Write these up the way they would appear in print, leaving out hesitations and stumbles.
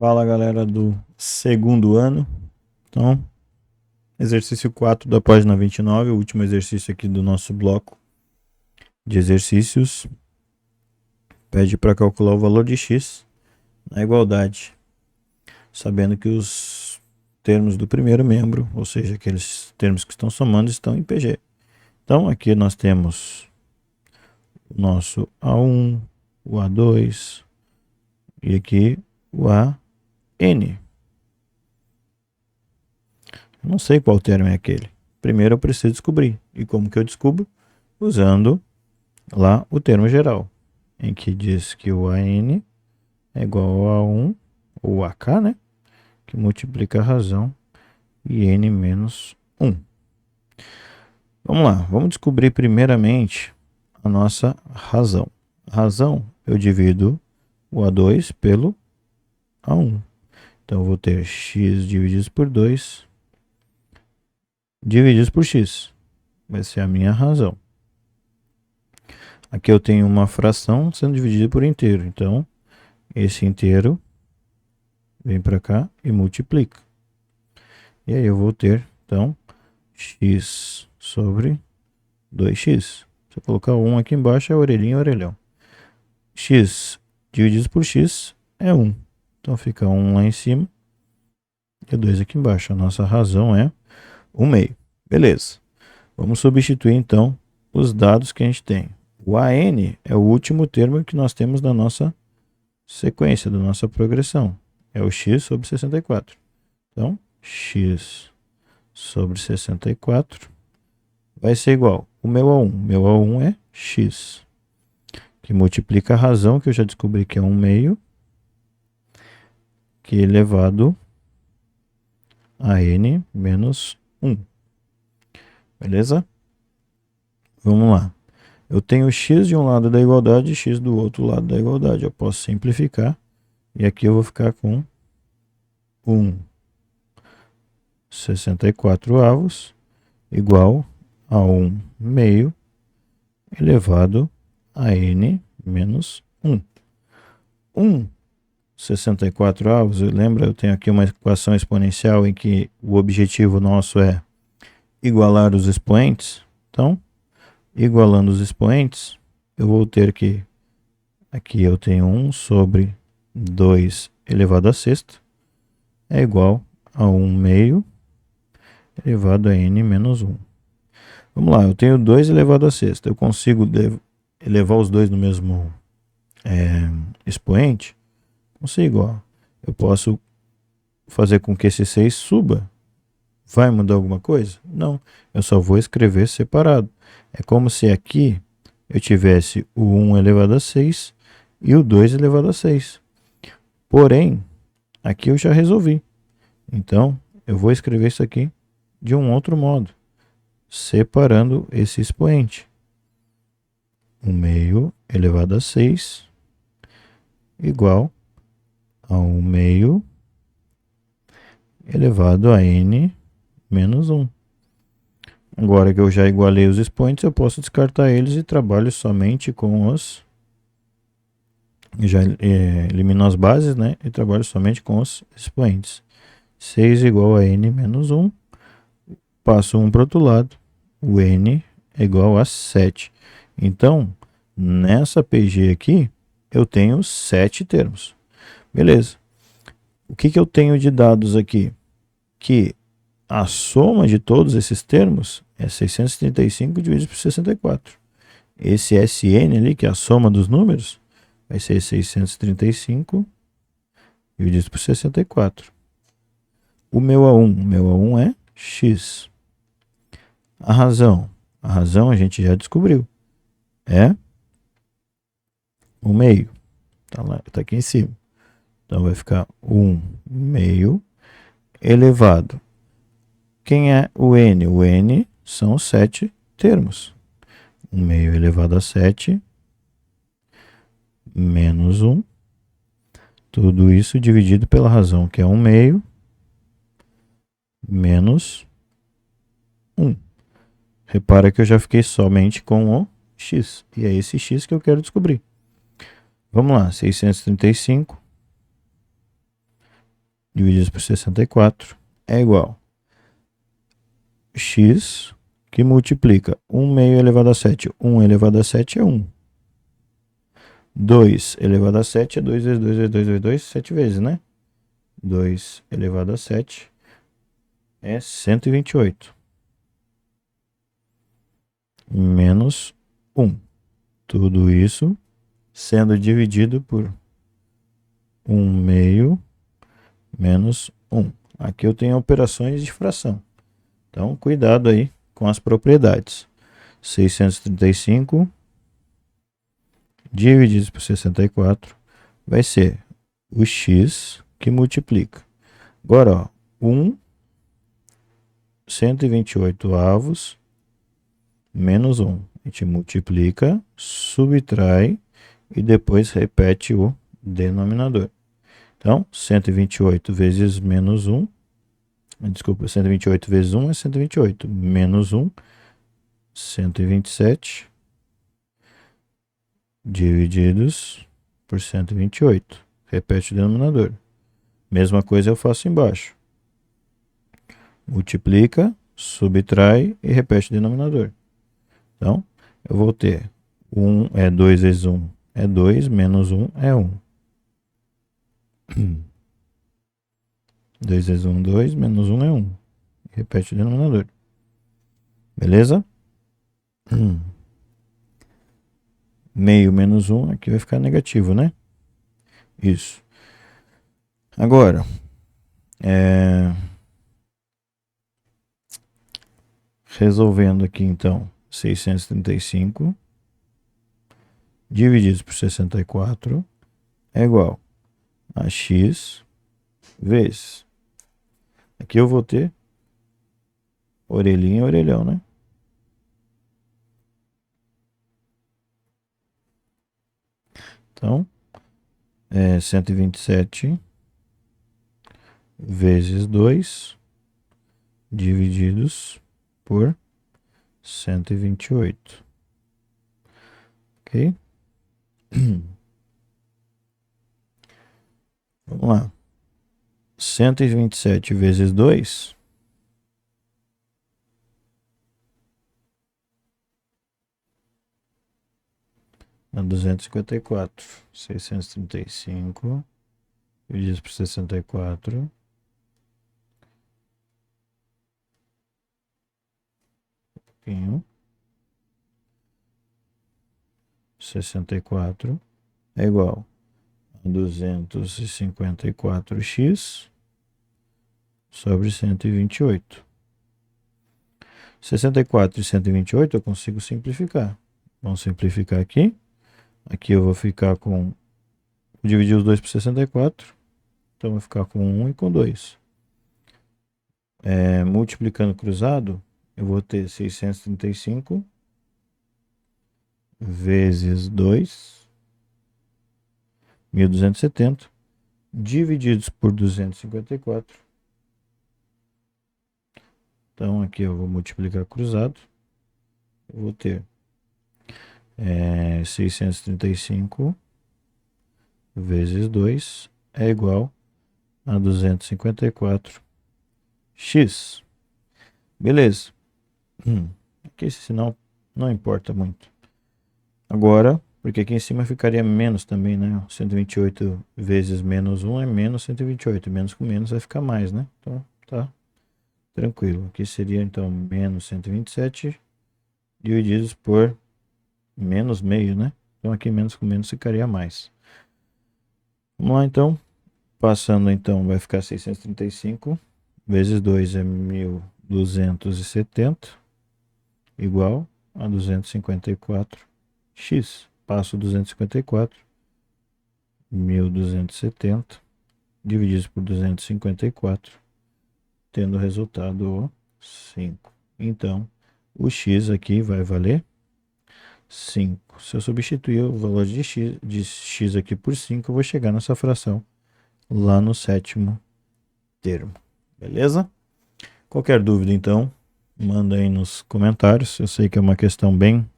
Fala galera do segundo ano. Então, exercício 4 da página 29, o último exercício aqui do nosso bloco de exercícios. Pede para calcular o valor de x na igualdade, sabendo que os termos do primeiro membro, ou seja, aqueles termos que estão somando, estão em PG. Então, aqui nós temos o nosso A1, o A2 e aqui o AN. Não sei qual termo é aquele. Primeiro eu preciso descobrir. E como que eu descubro? Usando lá o termo geral, em que diz que o AN é igual a 1, ou AK, né? Que multiplica a razão e N menos 1. Vamos lá, vamos descobrir primeiramente a nossa razão. A razão, eu divido o A2 pelo A1. Então eu vou ter x dividido por 2 divididos por x. Vai ser a minha razão. Aqui eu tenho uma fração sendo dividida por inteiro. Então, esse inteiro vem para cá e multiplica. E aí eu vou ter, então, x sobre 2x. Se eu colocar 1 aqui embaixo, é orelhinha e orelhão. X dividido por x é 1. Então fica 1 lá em cima e 2 aqui embaixo. A nossa razão é 1 meio. Beleza. Vamos substituir, então, os dados que a gente tem. O AN é o último termo que nós temos da nossa sequência, da nossa progressão. É o x sobre 64. Então, x sobre 64 vai ser igual o meu A1. Meu A1 é x, que multiplica a razão, que eu já descobri que é 1 meio, que é elevado a n menos 1. Beleza? Vamos lá. Eu tenho x de um lado da igualdade e x do outro lado da igualdade. Eu posso simplificar. E aqui eu vou ficar com 64 avos igual a 1 meio elevado a n menos 1. 64 avos, lembra, eu tenho aqui uma equação exponencial em que o objetivo nosso é igualar os expoentes. Então, igualando os expoentes, eu vou ter que, aqui eu tenho 1 sobre 2 elevado a sexta, é igual a 1 meio elevado a n menos 1. Vamos lá, eu tenho 2 elevado a sexta. Eu consigo elevar os dois no mesmo expoente? Consigo, ó. Eu posso fazer com que esse 6 suba. Vai mudar alguma coisa? Não. Eu só vou escrever separado. É como se aqui eu tivesse o 1 elevado a 6 e o 2 elevado a 6. Porém, aqui eu já resolvi. Então, eu vou escrever isso aqui de um outro modo, separando esse expoente. 1 meio elevado a 6 igual a 1 meio elevado a n menos 1. Agora que eu já igualei os expoentes, eu posso descartar eles e trabalho somente com os... Já elimino as bases, né? E trabalho somente com os expoentes. 6 igual a n menos 1. Passo 1 para o outro lado. O n é igual a 7. Então, nessa PG aqui, eu tenho 7 termos. Beleza. O que eu tenho de dados aqui? Que a soma de todos esses termos é 635 dividido por 64. Esse SN ali, que é a soma dos números, vai ser 635 dividido por 64. O meu A1 é x. A razão a gente já descobriu. É 1 meio. Tá aqui em cima. Então vai ficar 1 meio elevado. Quem é o n? O n são 7 termos. 1 meio elevado a 7 menos 1. Tudo isso dividido pela razão, que é 1 meio menos 1. Repara que eu já fiquei somente com o x. E é esse x que eu quero descobrir. Vamos lá, 635 divididos por 64 é igual a x que multiplica 1 meio elevado a 7. 1 elevado a 7 é 1. 2 elevado a 7 é 2 vezes 2 vezes 2 vezes 2, 7 vezes, né? 2 elevado a 7 é 128. Menos 1. Tudo isso sendo dividido por 1 meio menos 1. Aqui eu tenho operações de fração. Então, cuidado aí com as propriedades. 635 divididos por 64 vai ser o x que multiplica. Agora, ó, 1, 128 avos menos 1. A gente multiplica, subtrai e depois repete o denominador. Então, 128 vezes menos 1. Desculpa, 128 vezes 1 é 128. Menos 1, 127. Divididos por 128. Repete o denominador. Mesma coisa eu faço embaixo. Multiplica, subtrai e repete o denominador. Então, eu vou ter 2 vezes 1 é 2, menos 1 é 1. 2 vezes 1, 2, menos 1 é 1. Repete o denominador. Beleza? Meio menos 1, aqui vai ficar negativo, né? Isso. Agora, resolvendo aqui então, 635 divididos por 64 é igual a x vezes. Aqui eu vou ter orelhinha e orelhão, né? Então, 127 vezes 2 divididos por 128. Ok? Vamos lá. 127 vezes 2 dá 254. 635 divididos por 64. 64 é igual a 254x sobre 128. 64 e 128 eu consigo simplificar. Vamos simplificar aqui. Aqui eu vou ficar com... dividir os dois por 64. Então eu vou ficar com 1 e com 2. Multiplicando cruzado, eu vou ter 635 vezes 2, 1270, divididos por 254. Então aqui eu vou multiplicar cruzado. Eu vou ter 635 vezes 2 é igual a 254x. Beleza. Aqui esse sinal não importa muito. Agora, porque aqui em cima ficaria menos também, né? 128 vezes menos 1 é menos 128. Menos com menos vai ficar mais, né? Então, tá tranquilo. Aqui seria, então, menos 127 divididos por menos meio, né? Então, aqui menos com menos ficaria mais. Vamos lá, então. Passando, então, vai ficar 635 vezes 2 é 1270, igual a 254x. Passo 254, 1270, divididos por 254, tendo o resultado 5. Então, o x aqui vai valer 5. Se eu substituir o valor de x aqui por 5, eu vou chegar nessa fração lá no sétimo termo. Beleza? Qualquer dúvida, então, manda aí nos comentários. Eu sei que é uma questão bem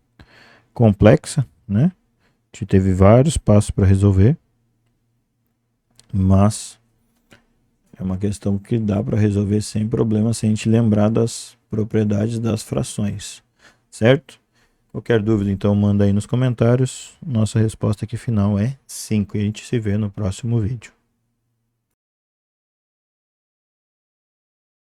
complexa, né? A gente teve vários passos para resolver, mas É uma questão que dá para resolver sem problema se a gente lembrar das propriedades das frações, certo? Qualquer dúvida, então, manda aí nos comentários. Nossa resposta aqui final é 5 e a gente se vê no próximo vídeo.